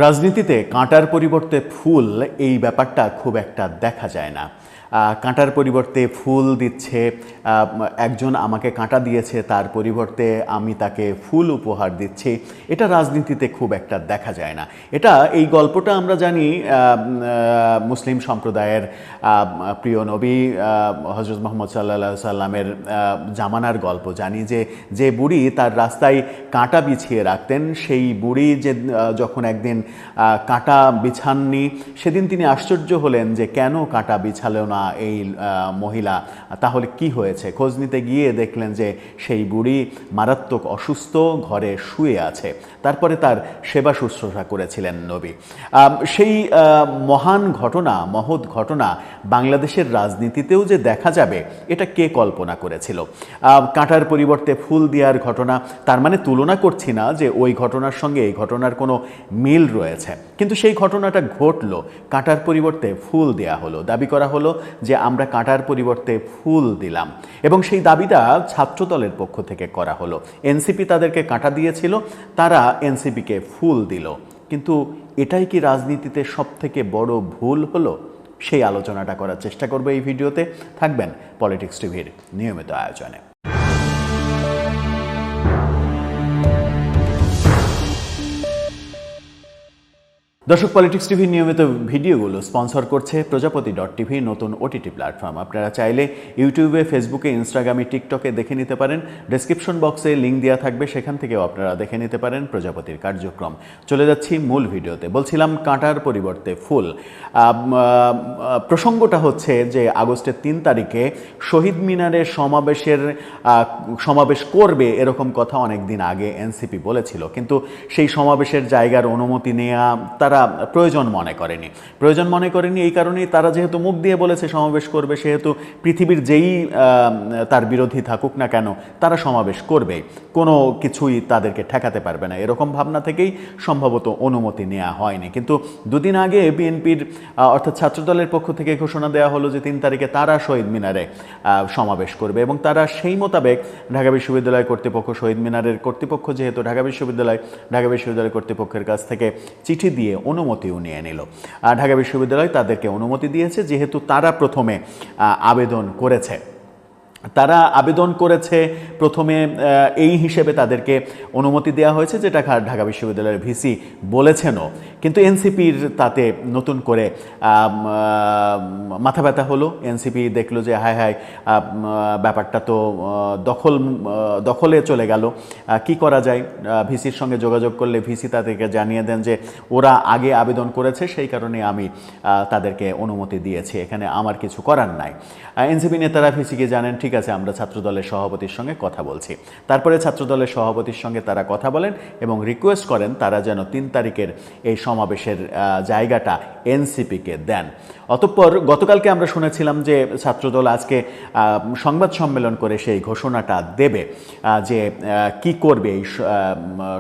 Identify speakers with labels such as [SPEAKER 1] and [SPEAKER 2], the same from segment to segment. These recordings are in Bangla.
[SPEAKER 1] রাজনীতিতে কাঁটার পরিবর্তে ফুল এই ব্যাপারটা খুব একটা দেখা যায় না। কাঁটার পরিবর্তে ফুল দিচ্ছে, একজন আমাকে কাঁটা দিয়েছে তার পরিবর্তে আমি তাকে ফুল উপহার দিচ্ছি, এটা রাজনীতিতে খুব একটা দেখা যায় না। এই গল্পটা আমরা জানি মুসলিম সম্প্রদায়ের প্রিয় নবী হজরত মুহাম্মদ সাল্লাল্লাহু আলাইহি সাল্লামের জামানার গল্প জানি, যে বুড়ি তার রাস্তায় কাঁটা বিছিয়ে রাখতেন, সেই বুড়ি যখন একদিন কাঁটা বিছাননি, সেদিন তিনি আশ্চর্য হলেন যে কেন কাঁটা বিছালো না এই মহিলা, তাহলে কি হয়েছে। খোঁজ নিতে গিয়ে দেখলেন যে সেই বুড়ি মারাত্মক অসুস্থ, ঘরে শুয়ে আছে। তারপরে তার সেবা শুশ্রূষা করেছিলেন নবী। সেই মহান ঘটনা, মহৎ ঘটনা বাংলাদেশের রাজনীতিতেও যে দেখা যাবে, এটা কে কল্পনা করেছিল? কাঁটার পরিবর্তে ফুল দেওয়ার ঘটনা, তার মানে তুলনা করছি না যে ওই ঘটনার সঙ্গে এই ঘটনার কোনো মিল রয়েছে, কিন্তু সেই ঘটনাটা ঘটলো, কাঁটার পরিবর্তে ফুল দেয়া হলো, দাবি করা হলো যে আমরা কাঁটার পরিবর্তে ফুল দিলাম, এবং সেই দাবিটা ছাত্রদলের পক্ষ থেকে করা হলো। এনসিপি তাদেরকে কাঁটা দিয়েছিল, তারা এনসিপিকে ফুল দিল। কিন্তু এটাই কি রাজনীতিতে সবথেকে বড় ভুল হলো? সেই আলোচনাটা করার চেষ্টা করবো এই ভিডিওতে। থাকবেন পলিটিক্স টিভির নিয়মিত আয়োজনে। দর্শক, পলিটিক্স টিভির নিয়মিত ভিডিওগুলো স্পন্সর করছে প্রজাপতি.টিভি, নতুন ওটিটি প্ল্যাটফর্ম। আপনারা চাইলে ইউটিউবে, ফেসবুকে, ইনস্টাগ্রামে, টিকটকে দেখে নিতে পারেন। ডেসক্রিপশন বক্সে লিঙ্ক দেওয়া থাকবে, সেখান থেকেও আপনারা দেখে নিতে পারেন প্রজাপতির কার্যক্রম। চলে যাচ্ছি মূল ভিডিওতে। বলছিলাম কাঁটার পরিবর্তে ফুল। প্রসঙ্গটা হচ্ছে যে আগস্টের 3 তারিখে শহীদ মিনারে সমাবেশ করবে এরকম কথা অনেক দিন আগে এনসিপি বলেছিল, কিন্তু সেই সমাবেশের জায়গার অনুমতি নেওয়া তারা প্রয়োজন মনে করেনি। এই কারণেই তারা যেহেতু মুখ দিয়ে বলেছে সমাবেশ করবে, সেহেতু পৃথিবীর যেই তার বিরোধী থাকুক না কেন, তারা সমাবেশ করবে, কোনো কিছুই তাদেরকে ঠেকাতে পারবে না, এরকম ভাবনা থেকেই সম্ভবত অনুমতি নেওয়া হয়নি। কিন্তু দুদিন আগে বিএনপির অর্থাৎ ছাত্রদলের পক্ষ থেকে ঘোষণা দেওয়া হলো যে 3 তারিখে তারা শহীদ মিনারে সমাবেশ করবে, এবং তারা সেই মোতাবেক ঢাকা বিশ্ববিদ্যালয় কর্তৃপক্ষ, শহীদ মিনারের কর্তৃপক্ষ যেহেতু ঢাকা বিশ্ববিদ্যালয় কর্তৃপক্ষের কাছ থেকে চিঠি দিয়ে অনুমতিও নিয়ে নিল। ঢাকা বিশ্ববিদ্যালয় তাদেরকে অনুমতি দিয়েছে, যেহেতু তারা প্রথমে আবেদন করেছে প্রথমে এই হিসেবে তাদেরকে অনুমতি দেওয়া হয়েছে, যেটা ঢাকা বিশ্ববিদ্যালয়ের ভিসি বলেছেনও। কিন্তু এনসিপির তাতে নতুন করে মাথা ব্যথা হলো। এনসিপি দেখলো যে হায় ব্যাপারটা তো দখলে চলে গেল, কি করা যায়। ভিসির সঙ্গে যোগাযোগ করলে ভিসি তাদেরকে জানিয়ে দেন যে ওরা আগে আবেদন করেছে, সেই কারণে আমি তাদেরকে অনুমতি দিয়েছি, এখানে আমার কিছু করার নাই। এনসিপি নেতারা ভিসিকে জানেন, ঠিক আছে, আমরা ছাত্রদলের সভাপতির সঙ্গে কথা বলছি। তারপরে ছাত্রদলের সভাপতির সঙ্গে তারা কথা বলেন এবং রিকোয়েস্ট করেন তারা যেন 3 তারিখের এই সমাবেশের জায়গাটা এনসিপিকে দেন। অতঃপর গতকালকে আমরা শুনেছিলাম যে ছাত্রদল আজকে সংবাদ সম্মেলন করে সেই ঘোষণাটা দেবে যে কি করবে, এই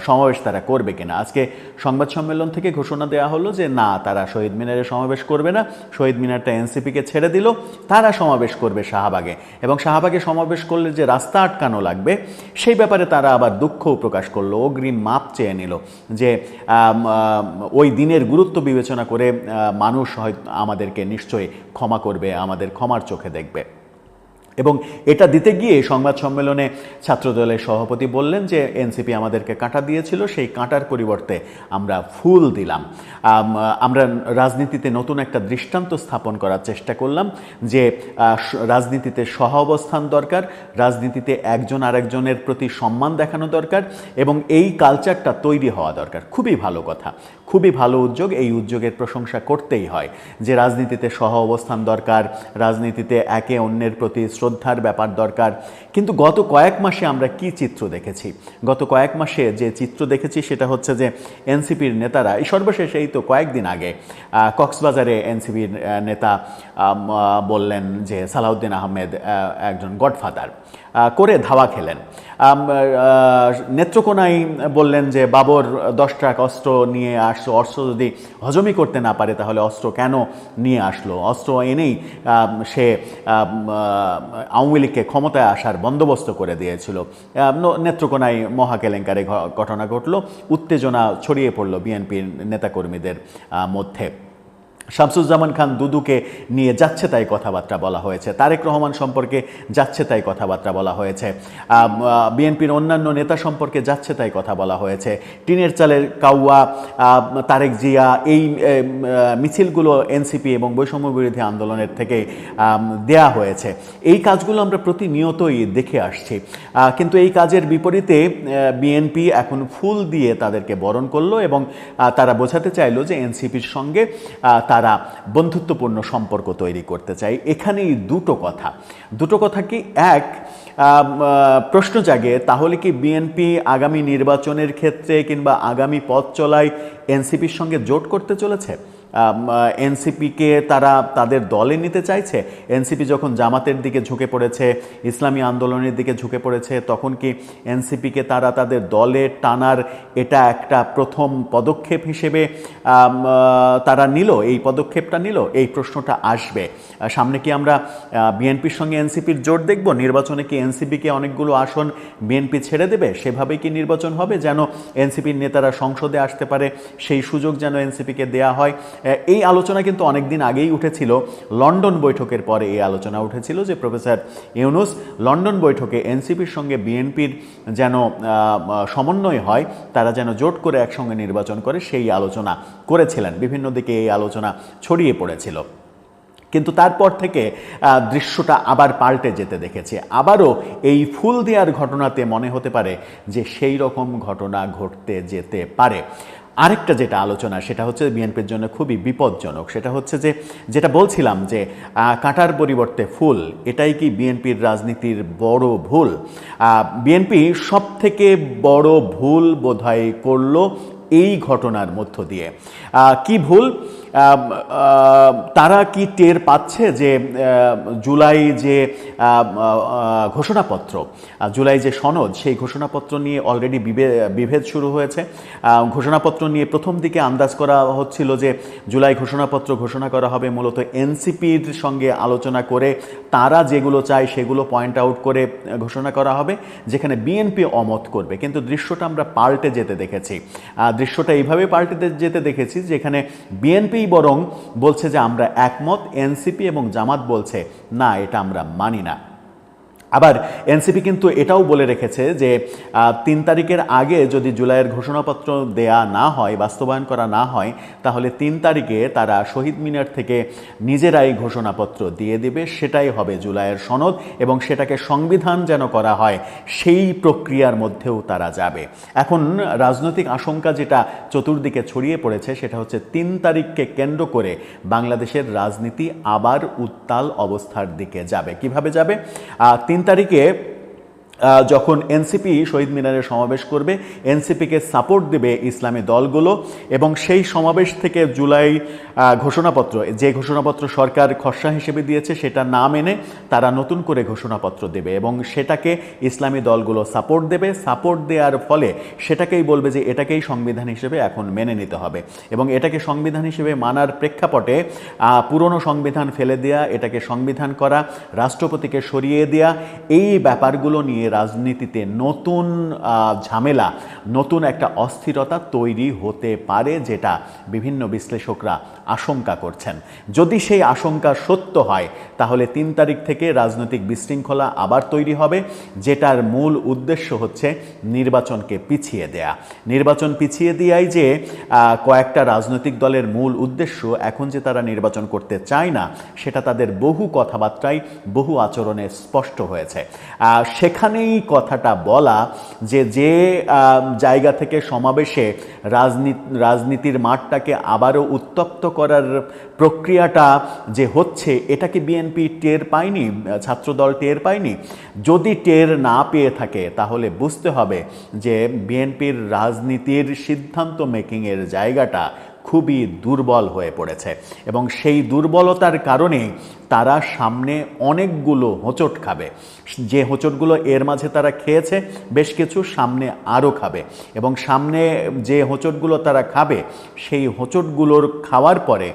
[SPEAKER 1] সমাবেশ তারা করবে কিনা। আজকে সংবাদ সম্মেলন থেকে ঘোষণা দেওয়া হলো যে না, তারা শহীদ মিনারে সমাবেশ করবে না, শহীদ মিনারটা এনসিপিকে ছেড়ে দিল, তারা সমাবেশ করবে শাহবাগে, এবং শাহবাগে সমাবেশ করলে যে রাস্তা আটকানো লাগবে সেই ব্যাপারে তারা আবার দুঃখও প্রকাশ করলো, অগ্রিম মাপ চেয়ে নিল যে ওই দিনের গুরুত্ব বিবেচনা করে মানুষ হয়তো আমাদেরকে নিশ্চয়ই ক্ষমা করবে, আমাদের ক্ষমার চোখে দেখবে। এবং এটা দিতে গিয়ে সংবাদ সম্মেলনে ছাত্রদলের সভাপতি বললেন যে এনসিপি আমাদেরকে কাঁটা দিয়েছিল, সেই কাঁটার পরিবর্তে আমরা ফুল দিলাম। আমরা রাজনীতিতে নতুন একটা দৃষ্টান্ত স্থাপন করার চেষ্টা করলাম যে রাজনীতিতে সহ অবস্থান দরকার, রাজনীতিতে একজন আরেকজনের প্রতি সম্মান দেখানো দরকার, এবং এই কালচারটা তৈরি হওয়া দরকার। খুবই ভালো কথা, খুবই ভালো উদ্যোগ, এই উদ্যোগের প্রশংসা করতেই হয় যে রাজনীতিতে সহ অবস্থান দরকার, রাজনীতিতে একে অন্যের প্রতি শ্রদ্ধার ব্যাপার দরকার। কিন্তু গত কয়েক মাসে আমরা কি চিত্র দেখেছি? গত কয়েক মাসে যে চিত্র দেখেছি সেটা হচ্ছে যে এনসিপির নেতারা, এই সর্বশেষ এই তো কয়েকদিন আগে কক্সবাজারে এনসিপির নেতা বললেন যে সালাউদ্দিন আহমেদ একজন গডফাদার। করে ধাওয়া খেলেন। নেত্রকোনায় বললেন যে বাবর 10 ট্রাক অস্ত্র নিয়ে আসলো, অস্ত্র যদি হজমই করতে না পারে তাহলে অস্ত্র কেন নিয়ে আসলো, অস্ত্র এনেই সে আওয়ামী লীগকে ক্ষমতায় আসার বন্দোবস্ত করে দিয়েছিল। নেত্রকোনায় মহা কেলেঙ্কারি ঘটনা ঘটল, উত্তেজনা ছড়িয়ে পড়ল বিএনপির নেতাকর্মীদের মধ্যে। শামসুজ্জামান খান দুদুকে নিয়ে যাচ্ছে তাই কথাবার্তা বলা হয়েছে, তারেক রহমান সম্পর্কে যাচ্ছে তাই কথাবার্তা বলা হয়েছে, বিএনপির অন্যান্য নেতা সম্পর্কে যাচ্ছে তাই কথা বলা হয়েছে। টিনের চালের কাউয়া, তারেক জিয়া, এই মিছিলগুলো এনসিপি এবং বৈষম্য বিরোধী আন্দোলনের থেকে দেয়া হয়েছে। এই কাজগুলো আমরা প্রতিনিয়তই দেখে আসছি, কিন্তু এই কাজের বিপরীতে বিএনপি এখন ফুল দিয়ে তাদেরকে বরণ করলো এবং তারা বোঝাতে চাইলো যে এনসিপির সঙ্গে তারা বন্ধুত্বপূর্ণ সম্পর্ক তৈরি করতে চায়। এখানেই দুটো কথা কি, এক, প্রশ্ন জাগে তাহলে কি বিএনপি আগামী নির্বাচনের ক্ষেত্রে কিংবা আগামী পথ চলায় এনসিপির সঙ্গে জোট করতে চলেছে? এনসিপিকে তারা তাদের দলে নিতে চাইছে? এনসিপি যখন জামাতের দিকে ঝুঁকে পড়েছে, ইসলামী আন্দোলনের দিকে ঝুঁকে পড়েছে, তখন কি এনসিপিকে তারা তাদের দলে টানার এটা একটা প্রথম পদক্ষেপ হিসেবে তারা এই পদক্ষেপটা নিল? এই প্রশ্নটা আসবে সামনে। কি আমরা বিএনপির সঙ্গে এনসিপির জোট দেখব? নির্বাচনে কি এনসিপিকে অনেকগুলো আসন বিএনপি ছেড়ে দেবে? সেভাবেই কি নির্বাচন হবে, যেন এনসিপির নেতারা সংসদে আসতে পারে, সেই সুযোগ যেন এনসিপিকে দেয়া হয়? এই আলোচনা কিন্তু অনেক দিন আগেই উঠেছিল। লন্ডন বৈঠকের পরে এই আলোচনা উঠেছিল যে প্রফেসর ইউনূস লন্ডন বৈঠকে এনসিপির সঙ্গে বিএনপির যেন সমন্বয় হয়, তারা যেন জোট করে একসঙ্গে নির্বাচন করে, সেই আলোচনা করেছিলেন। বিভিন্ন দিকে এই আলোচনা ছড়িয়ে পড়েছিল। কিন্তু তারপর থেকে দৃশ্যটা আবার পাল্টে যেতে দেখেছে। আবারও এই ফুল দেওয়ার ঘটনাতে মনে হতে পারে যে সেই রকম ঘটনা ঘটতে যেতে পারে। আরেকটা যেটা আলোচনা, সেটা হচ্ছে বিএনপির জন্য খুবই বিপজ্জনক। সেটা হচ্ছে যে, যেটা বলছিলাম যে কাঁটার পরিবর্তে ফুল, এটাই কি বিএনপির রাজনীতির বড় ভুল? বিএনপি সব থেকে বড় ভুল বোধহয় করলো এই ঘটনার মধ্য দিয়ে। কি ভুল? তারা কি টের পাচ্ছে যে জুলাই যে ঘোষণাপত্র, জুলাই যে সনদ, সেই ঘোষণাপত্র নিয়ে অলরেডি বিভেদ শুরু হয়েছে। ঘোষণাপত্র নিয়ে প্রথম দিকে আন্দাজ করা হচ্ছিল যে জুলাই ঘোষণাপত্র ঘোষণা করা হবে মূলত এনসিপির সঙ্গে আলোচনা করে, তারা যেগুলো চায় সেগুলো পয়েন্ট আউট করে ঘোষণা করা হবে, যেখানে বিএনপি অমত করবে। কিন্তু দৃশ্যটা আমরা পাল্টে যেতে দেখেছি। দৃশ্যটা এইভাবে পাল্টে যেতে দেখেছি যেখানে বিএনপি বরং বলছে যে আমরা একমত, এনসিপি এবং জামাত বলছে না, এটা আমরা মানি না। আবার এনসিপি কিন্তু এটাও বলে রেখেছে যে 3 তারিখের আগে যদি জুলাইয়ের ঘোষণাপত্র দেয়া না হয়, বাস্তবায়ন করা না হয়, তাহলে 3 তারিখে তারা শহীদ মিনার থেকে নিজেরাই ঘোষণাপত্র দিয়ে দেবে, সেটাই হবে জুলাইয়ের সনদ, এবং সেটাকে সংবিধান যেন করা হয় সেই প্রক্রিয়ার মধ্যেও তারা যাবে। এখন রাজনৈতিক আশঙ্কা যেটা চতুর্দিকে ছড়িয়ে পড়েছে সেটা হচ্ছে 3 তারিখকে কেন্দ্র করে বাংলাদেশের রাজনীতি আবার উত্তাল অবস্থার দিকে যাবে। কিভাবে যাবে? 3 তারিখে যখন এনসিপি শহীদ মিনারে সমাবেশ করবে, এনসিপিকে সাপোর্ট দেবে ইসলামী দলগুলো, এবং সেই সমাবেশ থেকে জুলাই ঘোষণাপত্র, যে ঘোষণাপত্র সরকার খসড়া হিসেবে দিয়েছে সেটা না মেনে তারা নতুন করে ঘোষণাপত্র দেবে, এবং সেটাকে ইসলামী দলগুলো সাপোর্ট দেবে। সাপোর্ট দেওয়ার ফলে সেটাকেই বলবে যে এটাকেই সংবিধান হিসেবে এখন মেনে নিতে হবে, এবং এটাকে সংবিধান হিসেবে মানার প্রেক্ষাপটে পুরনো সংবিধান ফেলে দেয়া, এটাকে সংবিধান করা, রাষ্ট্রপতিকে সরিয়ে দেয়া, এই ব্যাপারগুলো নিয়ে রাজনীতিতে নতুন ঝামেলা, নতুন একটা অস্থিরতা তৈরি হতে পারে, যেটা বিভিন্ন বিশ্লেষকরা আশঙ্কা করছেন। যদি সেই আশঙ্কা সত্য হয় তাহলে 3 তারিখ থেকে রাজনৈতিক বিশৃঙ্খলা আবার তৈরি হবে, যেটার মূল উদ্দেশ্য হচ্ছে নির্বাচনকে পিছিয়ে দেয়া। নির্বাচন পিছিয়ে দেয়াই যে কয়েকটা রাজনৈতিক দলের মূল উদ্দেশ্য, এখন যে তারা নির্বাচন করতে চায় না সেটা তাদের বহু কথাবার্তায়, বহু আচরণে স্পষ্ট হয়েছে। সেখানেই কথাটা বলা যে যে জায়গা থেকে সমাবেশে রাজনীতির মাঠটাকে আবারও উত্তপ্ত করার প্রক্রিয়াটা যে হচ্ছে, এটা কি বিএনপি টের পায়নি? ছাত্রদল টের পায়নি? যদি টের না পেয়ে থাকে তাহলে বুঝতে হবে যে বিএনপির রাজনীতির সিদ্ধান্ত মেকিংয়ের জায়গাটা খুবই দুর্বল হয়ে পড়েছে এবং সেই দুর্বলতার কারণে তারা সামনে অনেকগুলো হোঁচট খাবে। যে হোঁচটগুলো এর মাঝে তারা খেয়েছে বেশ কিছু, সামনে আরও খাবে এবং সামনে যে হোঁচটগুলো তারা খাবে সেই হোঁচটগুলোর খাওয়ার পরে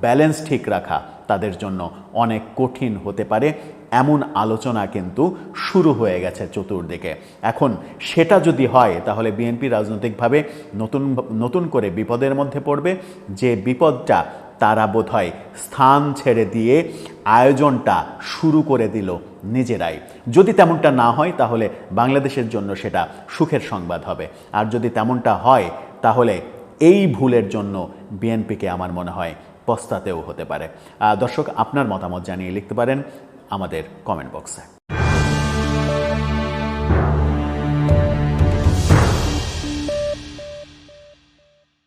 [SPEAKER 1] ব্যালেন্স ঠিক রাখা তাদের জন্য অনেক কঠিন হতে পারে। এমন আলোচনা কিন্তু শুরু হয়ে গেছে চতুর্দিকে। এখন সেটা যদি হয় তাহলে বিএনপি রাজনৈতিকভাবে নতুন করে বিপদের মধ্যে পড়বে, যে বিপদটা তারা বোধহয় স্থান ছেড়ে দিয়ে আয়োজনটা শুরু করে দিল নিজেরাই। যদি তেমনটা না হয় তাহলে বাংলাদেশের জন্য সেটা সুখের সংবাদ হবে, আর যদি তেমনটা হয় তাহলে এই ভুলের জন্য বিএনপিকে আমার মনে হয় পস্তাতেও হতে পারে। দর্শক, আপনার মতামত জানিয়ে লিখতে পারেন আমাদের কমেন্ট বক্সে।